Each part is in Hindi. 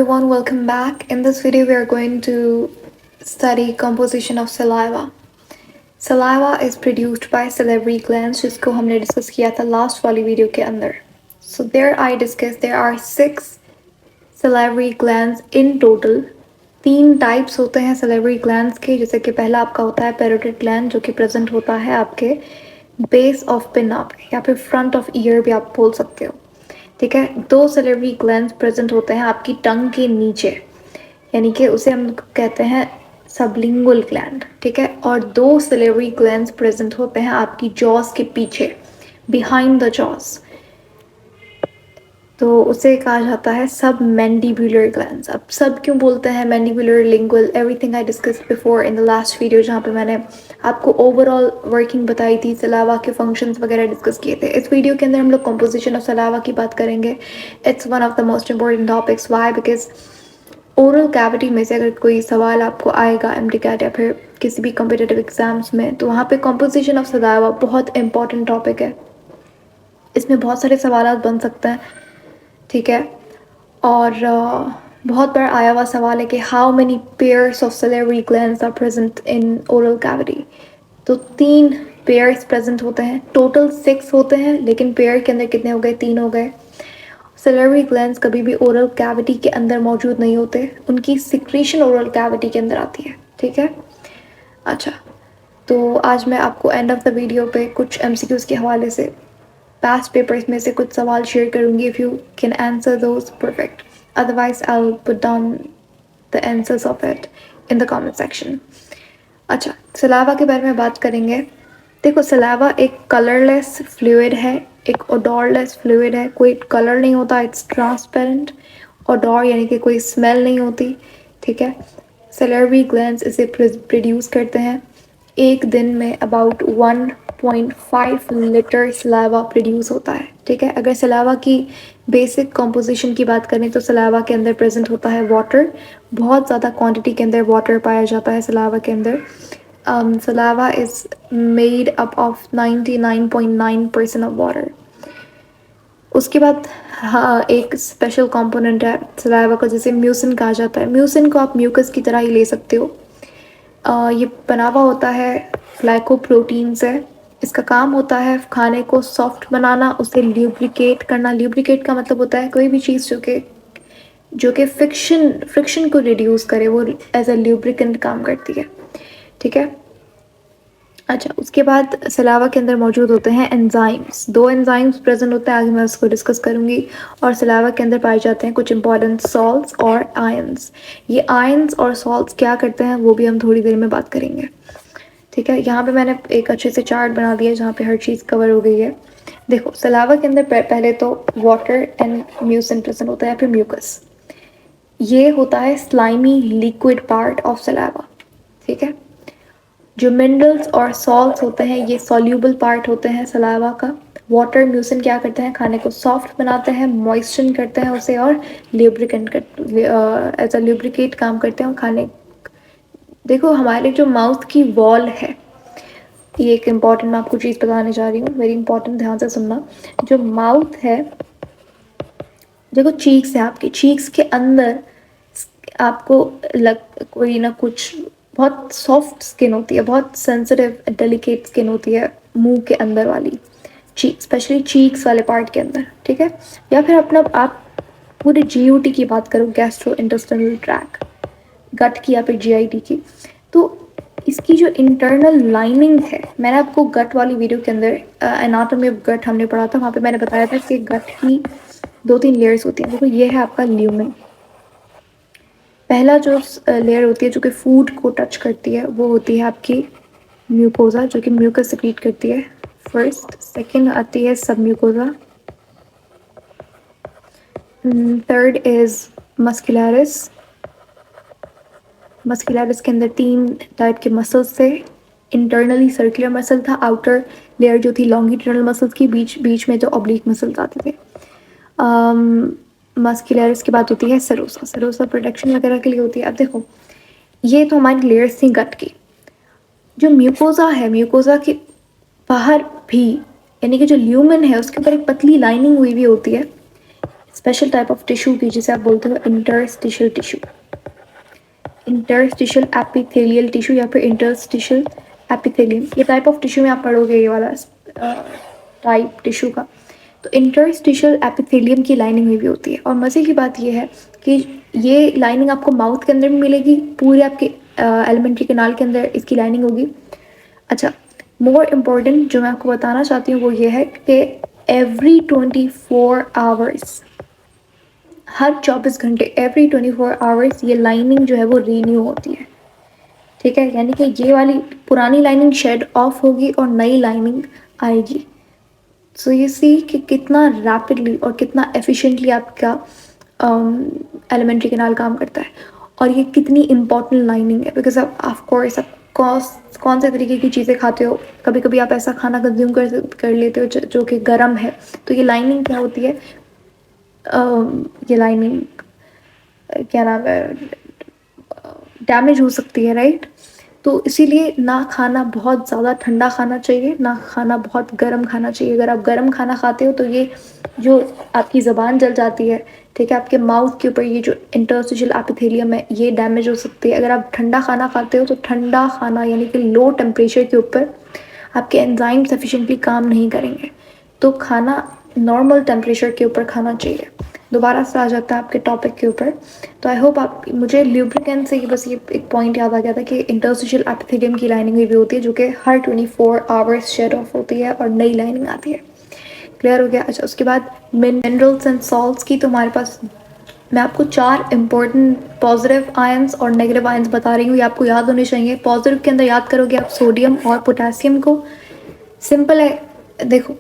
everyone, welcome back. In this video, we are going to study composition of saliva. Saliva is produced by salivary glands, जिसको हमने डिस्कस किया था लास्ट वाली वीडियो के अंदर. So there I discussed there are 6 salivary glands in total. 3 types होते हैं salivary glands के, जैसे कि पहला आपका होता है parotid gland जो कि प्रेजेंट होता है आपके बेस ऑफ पिन्ना पे या फिर फ्रंट ऑफ ईयर भी आप बोल सकते हो. ठीक है, 2 सलेवरी ग्लैंड्स प्रेजेंट होते हैं आपकी टंग के नीचे, यानी कि उसे हम कहते हैं सबलिंगुअल ग्लैंड. ठीक है, और 2 सलेवरी ग्लैंड्स प्रेजेंट होते हैं आपकी जॉस के पीछे, बिहाइंड द जॉस, तो उसे कहा जाता है सब मैंडिबुलर ग्लैंड्स. अब सब क्यों बोलते हैं mandibular, lingual, everything I discussed before in the last video, जहाँ पे मैंने आपको ओवरऑल वर्किंग बताई थी, सलावा के फंक्शंस वगैरह डिस्कस किए थे. इस वीडियो के अंदर हम लोग कंपोजिशन ऑफ सलावा की बात करेंगे. It's one of the most important topics. Why? Because oral cavity में से अगर कोई सवाल आपको आएगा एमटीकैट या फिर किसी भी कॉम्पिटिटिव एग्जाम्स में, तो वहाँ पे कंपोजिशन ऑफ सलावा बहुत इंपॉर्टेंट टॉपिक है. इसमें बहुत सारे सवाल बन सकते हैं. ठीक है, और बहुत बार आया हुआ सवाल है कि how many pairs of salivary glands are present in oral cavity. तो 3 पेयर्स प्रेजेंट होते हैं. टोटल 6 होते हैं, लेकिन पेयर के अंदर कितने हो गए? 3 हो गए. सलेवरी ग्लैंड्स कभी भी ओरल कैविटी के अंदर मौजूद नहीं होते, उनकी सिक्रीशन ओरल कैविटी के अंदर आती है. ठीक है, अच्छा, तो आज मैं आपको एंड ऑफ द वीडियो पे कुछ एमसीक्यूज़ के हवाले से पास्ट पेपर्स में से कुछ सवाल शेयर करूँगी. If you can answer those, perfect. Otherwise I will put down the answers of it in the comment section. अच्छा, सलावा के बारे में बात करेंगे. देखो, सलावा एक कलरलेस फ्लूइड है, एक ओडोरलेस फ्लूइड है. कोई कलर नहीं होता, इट्स ट्रांसपेरेंट. ओडोर यानी कि कोई स्मेल नहीं होती. ठीक है, सलेवरी ग्लैंड्स इसे प्रोड्यूस करते हैं. एक दिन में अबाउट 1.5 लीटर सलावा प्रोड्यूस होता है. ठीक है, अगर सलावा की बेसिक कंपोजिशन की बात करें तो सलावा के अंदर प्रेजेंट होता है वाटर. बहुत ज़्यादा क्वांटिटी के अंदर वाटर पाया जाता है सलावा के अंदर. Saliva is made up of 99.9% of water. उसके बाद हाँ, एक स्पेशल कंपोनेंट है सलावा का जिसे म्यूसिन कहा जाता है. म्यूसिन को आप म्यूकस की तरह ही ले सकते हो. ये बना हुआ होता है ग्लाइकोप्रोटीन से. इसका काम होता है खाने को सॉफ्ट बनाना, उसे ल्यूब्रिकेट करना. ल्यूब्रिकेट का मतलब होता है कोई भी चीज़ जो कि फ्रिक्शन को रिड्यूस करे, वो एज अ ल्यूब्रिकेंट काम करती है. ठीक है, अच्छा, उसके बाद सलावा के अंदर मौजूद होते हैं एंजाइम्स. 2 एंजाइम्स प्रेजेंट होते हैं, आगे मैं उसको डिस्कस करूँगी. और सलावा के अंदर पाए जाते हैं कुछ इंपॉर्टेंट सॉल्ट्स और आयंस. ये आयंस और सॉल्ट्स क्या करते हैं वो भी हम थोड़ी देर में बात करेंगे. ठीक है, यहाँ पे मैंने एक अच्छे से चार्ट बना दिया जहाँ पे हर चीज़ कवर हो गई है. देखो, सलावा के अंदर पहले तो वाटर एंड म्यूसिन प्रेजेंट होता है, फिर म्यूकस. ये होता है slimy liquid part of Salawa. ठीक है, जो मिनरल्स और सॉल्ट्स होते हैं ये सॉल्यूबल पार्ट होते हैं सलावा का. वाटर म्यूसिन क्या करते हैं? खाने को सॉफ्ट बनाते हैं, मॉइस्चर करते हैं उसे, और ल्यूब्रिकेंट एज अ ल्यूब्रिकेट काम करते हैं. और खाने, देखो, हमारे जो माउथ की वॉल है, ये एक इम्पॉर्टेंट मैं आपको चीज़ बताने जा रही हूँ, वेरी इंपॉर्टेंट, ध्यान से सुनना. जो माउथ है, देखो, चीक्स है, आपकी चीक्स के अंदर आपको कोई ना कुछ बहुत सॉफ्ट स्किन होती है, बहुत सेंसिटिव डेलिकेट स्किन होती है मुंह के अंदर वाली चीक, स्पेशली चीक्स वाले पार्ट के अंदर. ठीक है, या फिर अपना आप पूरे जीयूटी की बात करो, गैस्ट्रो इंटेस्टिनल ट्रैक, गट की या फिर जीआईटी की, तो इसकी जो इंटरनल लाइनिंग है, मैंने आपको गट वाली वीडियो के अंदर एनाटॉमी ऑफ गट हमने पढ़ा था, वहाँ पे मैंने बताया था कि गट की 2-3 लेयर्स होती हैं. देखो, ये है आपका ल्यूमेन. पहला जो लेयर होती है जो कि फूड को टच करती है वो होती है आपकी म्यूकोजा, जो कि म्यूकस सिक्रीट करती है फर्स्ट. सेकंड आती है सब mucosa. Third is muscularis. Muscularis के अंदर 3 टाइप के मसल्स थे. इंटरनली सर्कुलर मसल था, आउटर लेयर जो थी लॉन्गिट्यूडनल मसल्स की, बीच में जो ऑब्लिक मसल्स आते थे. मस्कुलरिस की बात होती है सेरोसा. सेरोसा प्रोटेक्शन वगैरह के लिए होती है. अब देखो, ये तो हमारी लेयर्स थी गट की. जो म्यूकोजा है, म्यूकोजा के बाहर भी, यानी कि जो ल्यूमेन है उसके ऊपर एक पतली लाइनिंग हुई भी होती है. स्पेशल टाइप ऑफ टिश्यू की जिसे आप बोलते हो interstitial tissue, interstitial epithelial tissue या फिर इंटरस्टिशियल एपिथेलियम, ये टाइप ऑफ टिश्यू में आप पढ़ोगे ये वाला टाइप टिश्यू का। तो इंटरस्टिशियल एपिथेलियम की लाइनिंग हुई भी होती है, और मज़े की बात ये है कि ये लाइनिंग आपको माउथ के अंदर भी मिलेगी, पूरे आपके एलिमेंट्री कैनाल के अंदर इसकी लाइनिंग होगी। अच्छा, मोर इम्पोर्टेंट जो मैं आपको बताना चाहती हूँ वो ये है कि एवरी 24 आवर्स, हर 24 घंटे, एवरी 24 आवर्स ये लाइनिंग जो है वो रीन्यू होती है। ठीक है, यानी कि ये वाली पुरानी लाइनिंग शेड ऑफ होगी और नई लाइनिंग आएगी। सो ये सी कि कितना रैपिडली और कितना एफिशिएंटली आपका एलिमेंट्री कैनाल काम करता है, और ये कितनी इम्पॉर्टेंट लाइनिंग है। बिकॉज आप ऑफ कोर्स आप कौन से तरीके की चीज़ें खाते हो, कभी कभी आप ऐसा खाना कंज्यूम कर लेते हो जो कि गर्म है, तो ये लाइनिंग क्या होती है, ये लाइनिंग क्या नाम है, डैमेज हो सकती है, राइट। तो इसीलिए ना खाना बहुत ज़्यादा ठंडा खाना चाहिए, ना खाना बहुत गर्म खाना चाहिए। अगर आप गर्म खाना खाते हो तो ये जो आपकी ज़बान जल जाती है, ठीक है, आपके माउथ के ऊपर ये जो इंटरस्टिशियल एपिथेलियम है ये डैमेज हो सकती है। अगर आप ठंडा खाना खाते हो तो ठंडा खाना यानी कि लो टेम्परेचर के ऊपर आपके एंजाइम सफिशेंटली काम नहीं करेंगे, तो खाना नॉर्मल टेम्परेचर के ऊपर खाना चाहिए। दोबारा से आ जाता है आपके टॉपिक के ऊपर। तो आई होप आप, मुझे ल्यूब्रिकेंट से बस ये एक पॉइंट याद आ गया था कि इंटरस्टिशियल एपिथेलियम की लाइनिंग भी होती है जो कि हर 24 आवर्स शेड ऑफ होती है और नई लाइनिंग आती है। क्लियर हो गया। अच्छा, उसके बाद मिनरल्स एंड सॉल्ट्स की, तो हमारे पास मैं आपको 4 इंपॉर्टेंट पॉजिटिव आयंस और नेगेटिव आयंस बता रही हूँ, ये आपको याद होने चाहिए। पॉजिटिव के अंदर याद करोगे आप सोडियम और पोटेशियम को। सिंपल है, देखो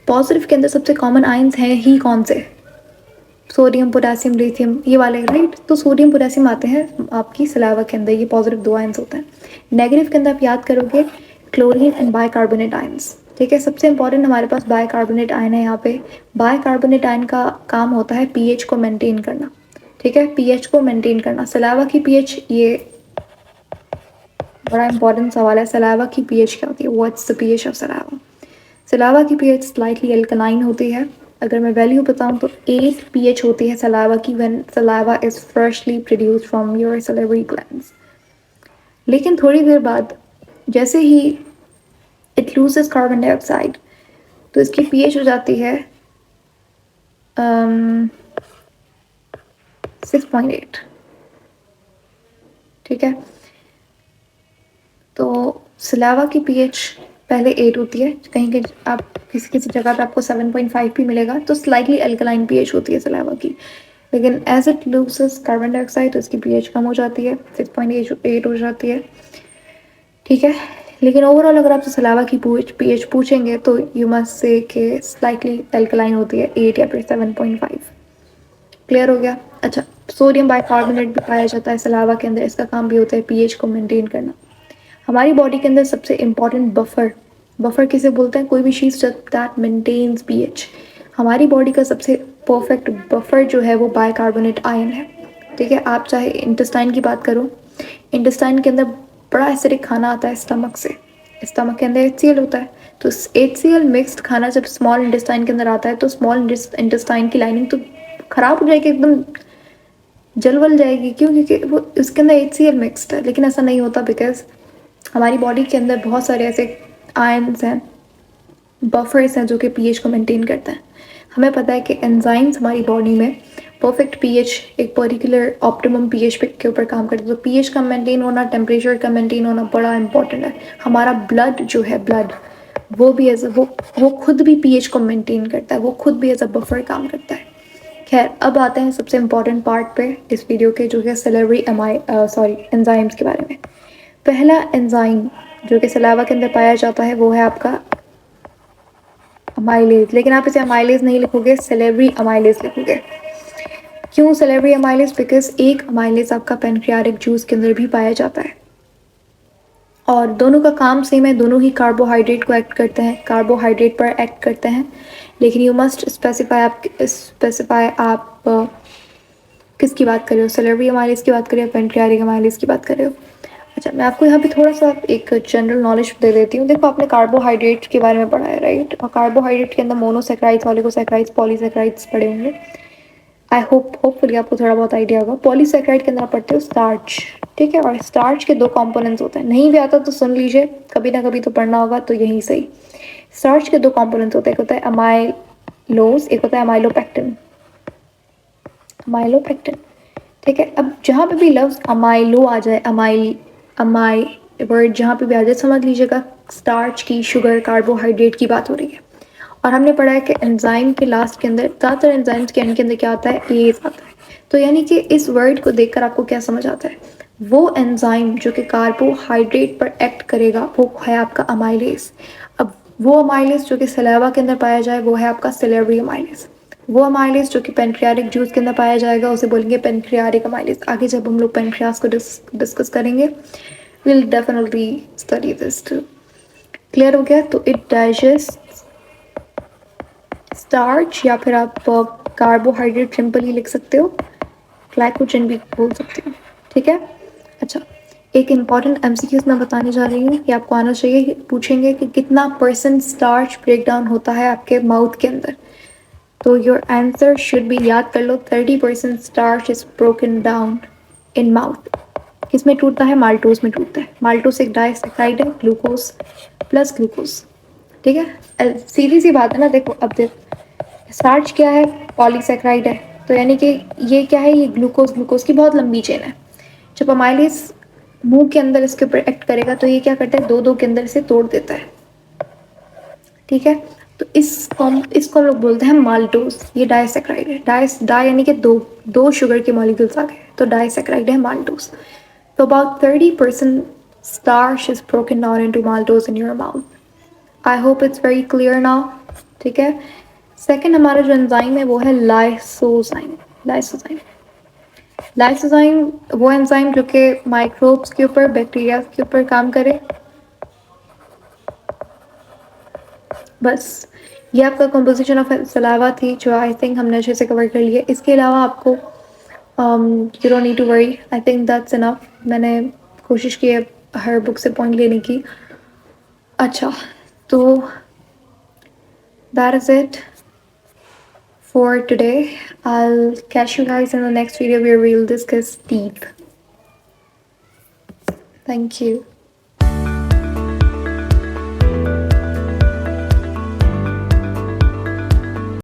पॉजिटिव के अंदर सबसे कॉमन आयंस हैं ही कौन से, सोडियम पोटेशियम लिथियम, ये वाले, राइट। तो सोडियम पोटेशियम आते हैं आपकी सलावा के अंदर, ये पॉजिटिव 2 आयंस होते हैं। नेगेटिव के अंदर आप याद करोगे क्लोरीन एंड बाइकार्बोनेट आयंस। ठीक है, सबसे इंपॉर्टेंट हमारे पास बाइकार्बोनेट आयन है यहाँ पे। बाइकार्बोनेट आयन का काम होता है पीएच को मेंटेन करना। ठीक है, पीएच को मेंटेन करना। सलावा की पीएच, ये बड़ा इंपॉर्टेंट सवाल है, सलावा की पीएच क्या होती है, what's the pH of Salawa. Salawa की पीएच स्लाइटली अल्कलाइन होती है। अगर मैं वैल्यू बताऊं तो 8 पीएच होती है सलावा की when saliva is freshly produced from your salivary glands. लेकिन थोड़ी देर बाद जैसे ही इट लूजेस कार्बन डाइऑक्साइड तो इसकी पीएच हो जाती है 6.8। ठीक है, तो सलावा की पीएच पहले 8 होती है, कहीं कहीं आप किसी किसी जगह पे आपको 7.5 भी मिलेगा, तो स्लाइटली अल्कलाइन पीएच होती है सलावा की। लेकिन as it loses carbon dioxide तो इसकी पीएच कम हो जाती है, 6.8 हो जाती है। ठीक है, लेकिन ओवरऑल अगर आपसे सलावा की पीएच पूछेंगे तो यू मस्ट से कि स्लाइटली अल्कलाइन होती है, 8 या फिर 7.5। क्लियर हो गया। अच्छा, सोडियम बाइकार्बोनेट भी पाया जाता है सलावा के अंदर, इसका काम भी होता है पीएच को मेंटेन करना। हमारी बॉडी के अंदर सबसे इम्पॉर्टेंट बफर किसे बोलते हैं, कोई भी चीज़ दैट मेंटेन्स पीएच। हमारी बॉडी का सबसे परफेक्ट बफर जो है वो बाइकार्बोनेट आयन है। ठीक है, आप चाहे इंटेस्टाइन की बात करो, इंटेस्टाइन के अंदर बड़ा एसिडिक खाना आता है स्टमक से, स्टमक के अंदर HCl होता है। तो HCl मिक्स्ड खाना जब स्मॉल इंटेस्टाइन के अंदर आता है तो स्मॉल इंटेस्टाइन की लाइनिंग तो खराब हो जाएगी, एकदम जलवल जाएगी। क्यों? क्योंकि वो उसके अंदर HCl मिक्स्ड है। लेकिन ऐसा नहीं होता, बिकॉज हमारी बॉडी के अंदर बहुत सारे ऐसे आयंस हैं, बफर्स हैं जो कि पीएच को मेंटेन करते हैं। हमें पता है कि एंजाइम्स हमारी बॉडी में परफेक्ट पीएच, एक पर्टिकुलर ऑप्टिमम पीएच के ऊपर काम करते हैं। तो पीएच का मेंटेन होना, टेम्परेचर का मेंटेन होना बड़ा इंपॉर्टेंट है। हमारा ब्लड जो है, ब्लड वो भी एज वो खुद भी पीएच को मेंटेन करता है, वो खुद भी एज अ बफर काम करता है। खैर, अब आते हैं सबसे इम्पॉर्टेंट पार्ट पे इस वीडियो के, जो है सेलेवरी एंजाइम्स के बारे में। पहला एंजाइम जो कि सलावा के अंदर पाया जाता है वो है आपका अमाइलेज। लेकिन आप इसे अमाइलेज नहीं लिखोगे, सेलेवरी अमाइलेज लिखोगे। क्यों सेलेवरी अमाइलेज? बिकॉज एक अमाइलेज आपका पेनक्रियाटिक जूस के अंदर भी पाया जाता है, और दोनों का काम सेम है, दोनों ही कार्बोहाइड्रेट को एक्ट करते हैं, कार्बोहाइड्रेट पर एक्ट करते हैं। लेकिन यू मस्ट स्पेसिफाई आप किसकी बात कर रहे हो, सेलेवरी अमाइलेज की बात कर रहे हो, पेनक्रियाटिक अमाइलेज की बात कर रहे हो। अच्छा, मैं आपको यहाँ पे थोड़ा सा एक जनरल नॉलेज दे देती हूँ। देखो, आपने कार्बोहाइड्रेट के बारे में पढ़ा है, राइट। और कार्बोहाइड्रेट के अंदर मोनोसेक्राइड्स, ऑलिगोसेक्राइड्स, पॉलीसेक्राइड्स पढ़े होंगे। आई होपफुली आपको थोड़ा बहुत आइडिया होगा। पॉलीसेकेराइड के अंदर आप पढ़ते हो स्टार्च, ठीक है, और स्टार्च के दो कंपोनेंट्स होते हैं, नहीं भी आता तो सुन लीजिए, कभी ना कभी तो पढ़ना होगा, तो यहीं सही। स्टार्च के दो कंपोनेंट्स होते हैं, एक होता है अमाइलोज, एक होता है अमाइलोपेक्टिन। अमाइलोपेक्टिन, ठीक है। अब जहाँ पे भी लफ्ज अमाइलो आ जाए, अमाई वर्ड जहाँ पे भी आ जाए, समझ लीजिएगा स्टार्च की, शुगर, कार्बोहाइड्रेट की बात हो रही है। और हमने पढ़ा है कि एंजाइम के लास्ट के अंदर, ज़्यादातर एंजाइम्स के एंड के अंदर क्या आता है, एज आता है। तो यानी कि इस वर्ड को देखकर आपको क्या समझ आता है, वो एंजाइम जो कि कार्बोहाइड्रेट पर एक्ट करेगा वो है आपका अमाइलेज। अब वो अमाइलेज जो कि सलावा के अंदर पाया जाए वो है आपका सिलेबरी अमाइलेज। वो अमाइलेज जो कि पेनक्रियाटिक जूस के अंदर पाया जाएगा उसे बोलेंगे पेनक्रियाटिक अमाइलेज। आगे जब हम लोग पेनक्रियास को डिस्कस करेंगे, will definitely study this too. Clear हो गया? तो इट डाइजेस्ट स्टार्च, या फिर आप कार्बोहाइड्रेट सिंपल ही लिख सकते हो, ग्लाइकोजन भी बोल सकते हो, ठीक है। अच्छा, एक इम्पॉर्टेंट एमसीक्यू मैं बताने जा रही हूँ कि आपको आना चाहिए। पूछेंगे कि कितना परसेंट स्टार्च ब्रेक डाउन होता है आपके माउथ के अंदर, तो योर आंसर शुड बी, याद कर लो, 30% starch is broken down in mouth. किस में टूटता है? माल्टोज में टूटता है। माल्टोज एक डाइसैकाराइड है, ग्लूकोज प्लस ग्लूकोज, ठीक है। सीधी सी बात है ना, देखो अब देखो स्टार्च क्या है, पॉलीसेक्राइड है, तो यानी कि ये क्या है, ये ग्लूकोज, ग्लूकोज की बहुत लंबी चेन है। जब अमाइलेज मुंह के अंदर इसके ऊपर एक्ट करेगा तो ये क्या करता है, दो दो के अंदर इसे तोड़ देता है, ठीक है। तो इसको हम लोग बोलते हैं माल्टोज। ये डाइसेक्राइड है, डाई यानी कि दो दो शुगर के मॉलिक्यूल्स आ गए, तो डाइसेक्राइड है माल्टोज। तो about 30% starch is broken down into maltose in your mouth. I hope it's very clear now, ठीक है। सेकेंड हमारा जो एंजाइम है वो है लाइसोजाइम। लाइसोजाइम, लाइसोजाइम वो एंजाइम जो कि माइक्रोब्स के ऊपर, बैक्टीरिया के ऊपर काम करे। बस ये आपका कंपोजिशन ऑफ सलावा थी, जो आई थिंक हमने अच्छे से कवर कर लिया। इसके अलावा आपको you don't need to worry, I think that's enough. मैंने कोशिश की है हर बुक से पॉइंट लेने की। अच्छा, तो that is it for today. I'll catch you guys in the next video where we'll discuss teeth. Thank you.